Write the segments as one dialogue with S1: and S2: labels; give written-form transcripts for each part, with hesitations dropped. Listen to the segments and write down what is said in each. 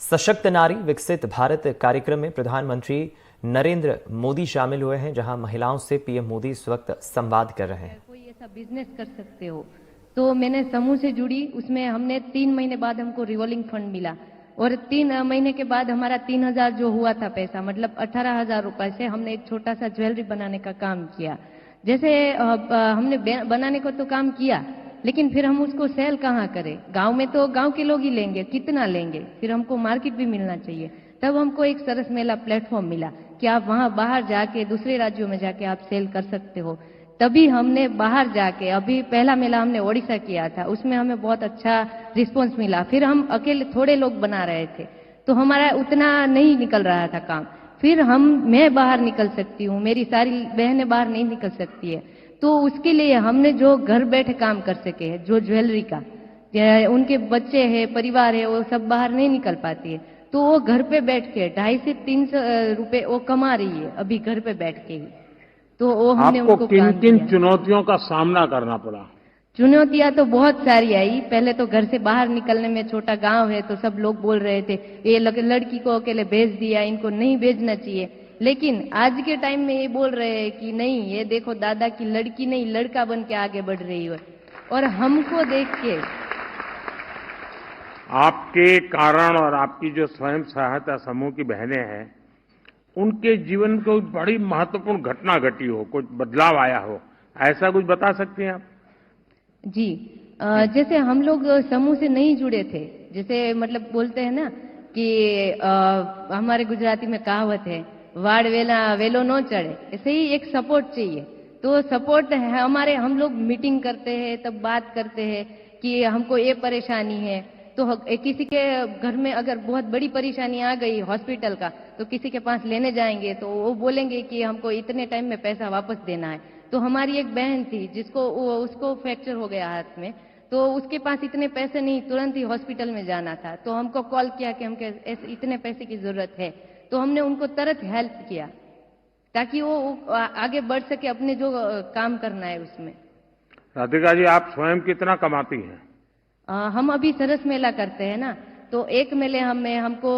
S1: सशक्त नारी विकसित भारत कार्यक्रम में प्रधानमंत्री नरेंद्र मोदी शामिल हुए हैं, जहां महिलाओं से पीएम मोदी इस वक्त संवाद कर रहे हैं।
S2: कोई ऐसा बिजनेस कर सकते हो तो मैंने समूह से जुड़ी, उसमें हमने 3 महीने बाद हमको रिवॉल्विंग फंड मिला और 3 महीने के बाद हमारा 3,000 जो हुआ था पैसा, मतलब 18,000 रुपए से हमने एक छोटा सा ज्वेलरी बनाने का काम किया। जैसे हमने बनाने को तो काम किया, लेकिन फिर हम उसको सेल कहाँ करें? गांव में तो गांव के लोग ही लेंगे, कितना लेंगे? फिर हमको मार्केट भी मिलना चाहिए। तब हमको एक सरस मेला प्लेटफॉर्म मिला कि आप वहां बाहर जाके, दूसरे राज्यों में जाके आप सेल कर सकते हो। तभी हमने बाहर जाके, अभी पहला मेला हमने ओडिशा किया था, उसमें हमें बहुत अच्छा रिस्पॉन्स मिला। फिर हम अकेले थोड़े लोग बना रहे थे तो हमारा उतना नहीं निकल रहा था काम। फिर मैं बाहर निकल सकती हूँ, मेरी सारी बहनें बाहर नहीं निकल सकती है, तो उसके लिए हमने जो घर बैठे काम कर सके हैं, जो ज्वेलरी का, उनके बच्चे हैं, परिवार है, वो सब बाहर नहीं निकल पाती है, तो वो घर पे बैठ के 250 से 300 रुपए वो कमा रही है अभी घर पे बैठ के ही। तो वो हमने
S3: आपको
S2: उनको
S3: किन
S2: काम
S3: किन
S2: दिया।
S3: चुनौतियों का सामना करना पड़ा?
S2: चुनौतियां तो बहुत सारी आई। पहले तो घर से बाहर निकलने में, छोटा गांव है तो सब लोग बोल रहे थे ये लड़की को अकेले भेज दिया, इनको नहीं भेजना चाहिए। लेकिन आज के टाइम में ये बोल रहे हैं कि नहीं, ये देखो दादा की लड़की नहीं लड़का बन के आगे बढ़ रही है। और हमको देख के
S3: आपके कारण और आपकी जो स्वयं सहायता समूह की बहनें हैं, उनके जीवन को बड़ी महत्वपूर्ण घटना घटी हो, कुछ बदलाव आया हो, ऐसा कुछ बता सकती हैं आप?
S2: जी, जैसे हम लोग समूह से नहीं जुड़े थे, जैसे मतलब बोलते हैं ना कि हमारे गुजराती में कहावत है, वाड़ वेला वेलो नो चढ़े, ऐसे ही एक सपोर्ट चाहिए। तो सपोर्ट है हमारे, हम लोग मीटिंग करते हैं, तब बात करते हैं कि हमको ये परेशानी है, तो किसी के घर में अगर बहुत बड़ी परेशानी आ गई हॉस्पिटल का, तो किसी के पास लेने जाएंगे तो वो बोलेंगे कि हमको इतने टाइम में पैसा वापस देना है। तो हमारी एक बहन थी जिसको उसको फ्रैक्चर हो गया हाथ में, तो उसके पास इतने पैसे नहीं, तुरंत ही हॉस्पिटल में जाना था, तो हमको कॉल किया कि हमको इतने पैसे की जरूरत है, तो हमने उनको तुरंत हेल्प किया ताकि वो आगे बढ़ सके अपने जो काम करना है उसमें।
S3: राधिका जी, आप स्वयं कितना कमाती हैं?
S2: हम अभी सरस मेला करते हैं ना, तो एक मेले हमको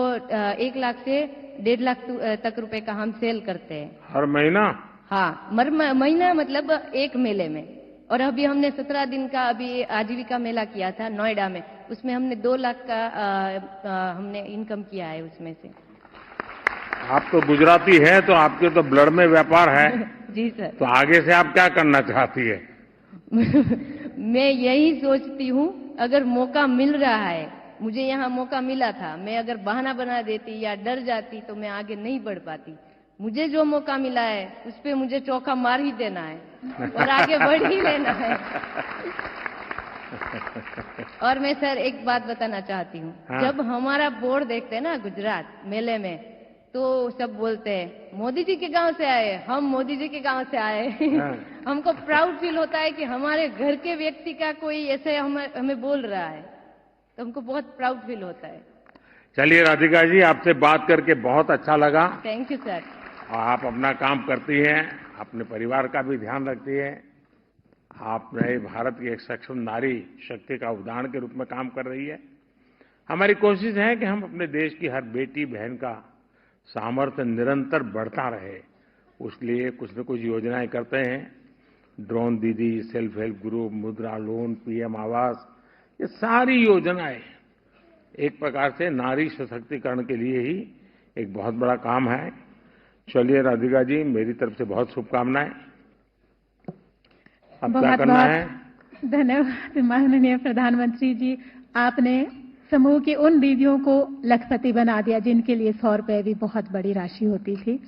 S2: 1 लाख से 1.5 लाख तक रुपए का हम सेल करते हैं
S3: हर महीना?
S2: हाँ, महीना मतलब एक मेले में। और अभी हमने 17 दिन का अभी आजीविका मेला किया था नोएडा में, उसमें हमने 2 लाख का हमने इनकम किया है उसमें से।
S3: आप तो गुजराती हैं, तो आपके तो ब्लड में व्यापार है।
S2: जी सर।
S3: तो आगे से आप क्या करना चाहती है?
S2: मैं यही सोचती हूँ, अगर मौका मिल रहा है, मुझे यहाँ मौका मिला था, मैं अगर बहाना बना देती या डर जाती तो मैं आगे नहीं बढ़ पाती। मुझे जो मौका मिला है उस पे मुझे चौका मार ही देना है और आगे बढ़ ही लेना है। और मैं सर एक बात बताना चाहती हूँ,
S3: हाँ।
S2: जब हमारा बोर्ड देखते हैं ना गुजरात मेले में, तो सब बोलते हैं मोदी जी के गांव से आए, हम मोदी जी के गांव से आए।
S3: हाँ।
S2: हमको प्राउड फील होता है कि हमारे घर के व्यक्ति का कोई ऐसे हमें बोल रहा है, तो हमको बहुत प्राउड फील होता है।
S3: चलिए राधिका जी, आपसे बात करके बहुत अच्छा लगा।
S2: Thank you sir.
S3: और आप अपना काम करती हैं, अपने परिवार का भी ध्यान रखती हैं। आप नए भारत की एक सक्षम नारी शक्ति का उदाहरण के रूप में काम कर रही है। हमारी कोशिश है कि हम अपने देश की हर बेटी बहन का सामर्थ्य निरंतर बढ़ता रहे, उसलिए कुछ न कुछ योजनाएं करते हैं। ड्रोन दीदी, सेल्फ हेल्प ग्रुप, मुद्रा लोन, पीएम आवास, ये सारी योजनाएं एक प्रकार से नारी सशक्तिकरण के लिए ही एक बहुत बड़ा काम है। चलिए राधिका जी, मेरी तरफ से बहुत शुभकामनाएं। अब क्या करना है?
S4: धन्यवाद माननीय प्रधानमंत्री जी, आपने समूह की उन दीदियों को लखपति बना दिया जिनके लिए 100 रुपए भी बहुत बड़ी राशि होती थी।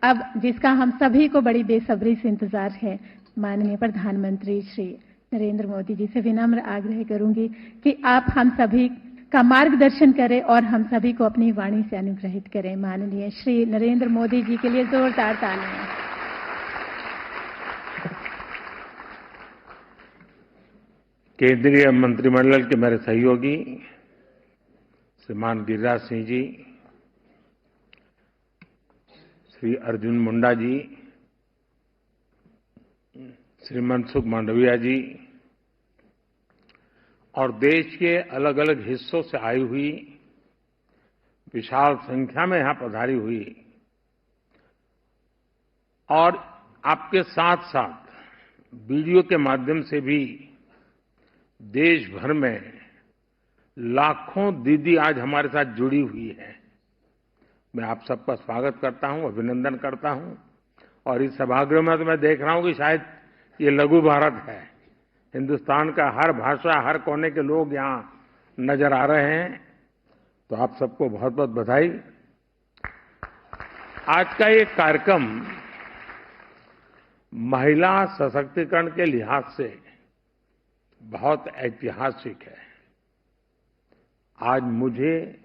S4: अब जिसका हम सभी को बड़ी बेसब्री से इंतजार है, माननीय प्रधानमंत्री श्री नरेंद्र मोदी जी से विनम्र आग्रह करूंगी कि आप हम सभी का मार्गदर्शन करें और हम सभी को अपनी वाणी से अनुग्रहित करें। माननीय श्री नरेंद्र मोदी जी के लिए जोरदार तालियां।
S3: केंद्रीय मंत्रिमंडल के मेरे सहयोगी श्रीमान गिरिराज सिंह जी, श्री अर्जुन मुंडा जी, श्री मनसुख मांडविया जी और देश के अलग अलग हिस्सों से आई हुई विशाल संख्या में यहां पधारी हुई और आपके साथ साथ वीडियो के माध्यम से भी देश भर में लाखों दीदी आज हमारे साथ जुड़ी हुई है। मैं आप सबका स्वागत करता हूं, अभिनंदन करता हूं। और इस सभागृह में तो मैं देख रहा हूं कि शायद ये लघु भारत है। हिंदुस्तान का हर भाषा, हर कोने के लोग यहां नजर आ रहे हैं। तो आप सबको बहुत बहुत बधाई। आज का ये कार्यक्रम महिला सशक्तिकरण के लिहाज से बहुत ऐतिहासिक है। आज मुझे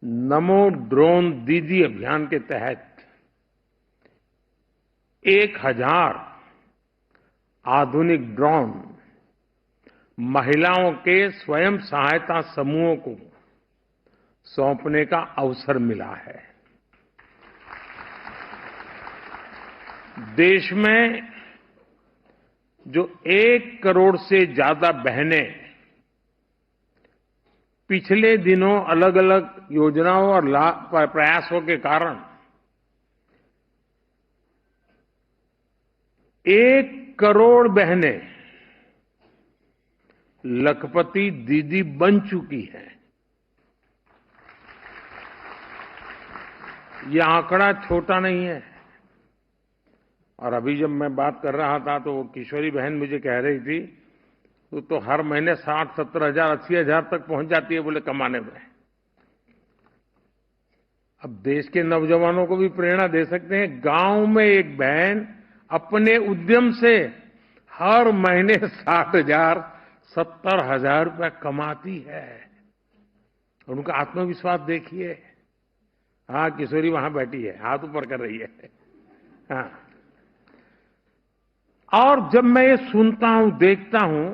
S3: नमो ड्रोन दीदी अभियान के तहत 1000 आधुनिक ड्रोन महिलाओं के स्वयं सहायता समूहों को सौंपने का अवसर मिला है। देश में जो 1 करोड़ से ज्यादा बहनें पिछले दिनों अलग अलग योजनाओं और प्रयासों के कारण 1 करोड़ बहनें लखपति दीदी बन चुकी हैं। यह आंकड़ा छोटा नहीं है। और अभी जब मैं बात कर रहा था तो वो किशोरी बहन मुझे कह रही थी तो हर महीने 60-70 हजार 80 हजार तक पहुंच जाती है बोले कमाने में। अब देश के नौजवानों को भी प्रेरणा दे सकते हैं। गांव में एक बहन अपने उद्यम से हर महीने 60,000 70,000 रुपया कमाती है। और उनका आत्मविश्वास देखिए। हाँ, किशोरी वहां बैठी है, हाथ ऊपर कर रही है। हाँ। और जब मैं ये सुनता हूं, देखता हूं,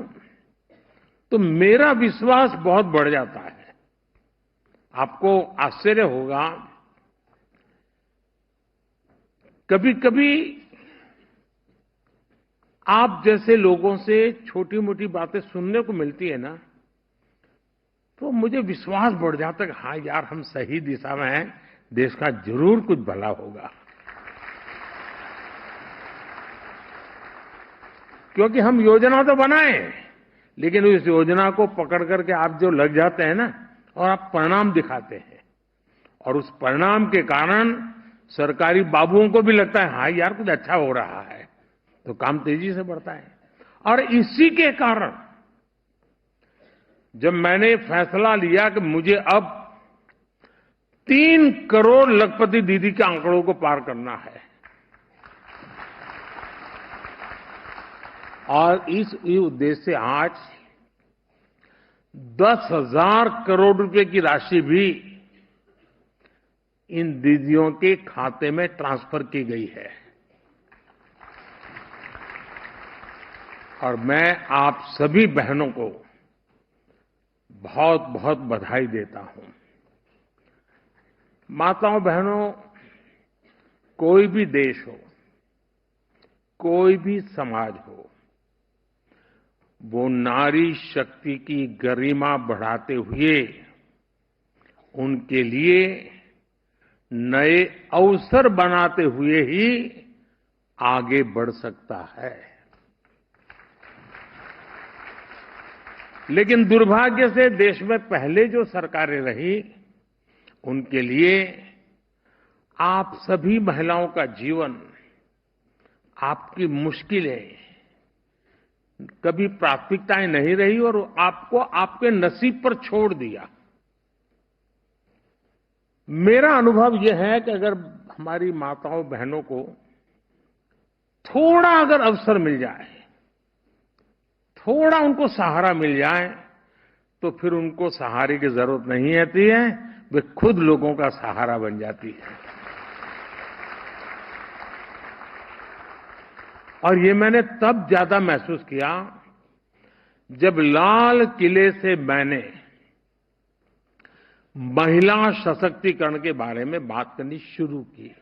S3: तो मेरा विश्वास बहुत बढ़ जाता है। आपको आश्चर्य होगा, कभी कभी आप जैसे लोगों से छोटी मोटी बातें सुनने को मिलती है ना, तो मुझे विश्वास बढ़ जाता है कि हाँ यार, हम सही दिशा में हैं, देश का जरूर कुछ भला होगा। क्योंकि हम योजना तो बनाए, लेकिन उस योजना को पकड़ करके आप जो लग जाते हैं ना, और आप परिणाम दिखाते हैं, और उस परिणाम के कारण सरकारी बाबुओं को भी लगता है हाँ यार कुछ अच्छा हो रहा है, तो काम तेजी से बढ़ता है। और इसी के कारण जब मैंने फैसला लिया कि मुझे अब 3 करोड़ लखपति दीदी के आंकड़ों को पार करना है, और इस उद्देश्य से आज 10,000 करोड़ रुपए की राशि भी इन दीदियों के खाते में ट्रांसफर की गई है। और मैं आप सभी बहनों को बहुत बहुत बधाई देता हूं। माताओं बहनों, कोई भी देश हो, कोई भी समाज हो, वो नारी शक्ति की गरिमा बढ़ाते हुए उनके लिए नए अवसर बनाते हुए ही आगे बढ़ सकता है। लेकिन दुर्भाग्य से देश में पहले जो सरकारें रही, उनके लिए आप सभी महिलाओं का जीवन, आपकी मुश्किलें कभी प्राथमिकताएं नहीं रही और आपको आपके नसीब पर छोड़ दिया। मेरा अनुभव यह है कि अगर हमारी माताओं बहनों को थोड़ा अगर अवसर मिल जाए, थोड़ा उनको सहारा मिल जाए, तो फिर उनको सहारे की जरूरत नहीं होती है, वे खुद लोगों का सहारा बन जाती है। और ये मैंने तब ज्यादा महसूस किया जब लाल किले से मैंने महिला सशक्तिकरण के बारे में बात करनी शुरू की।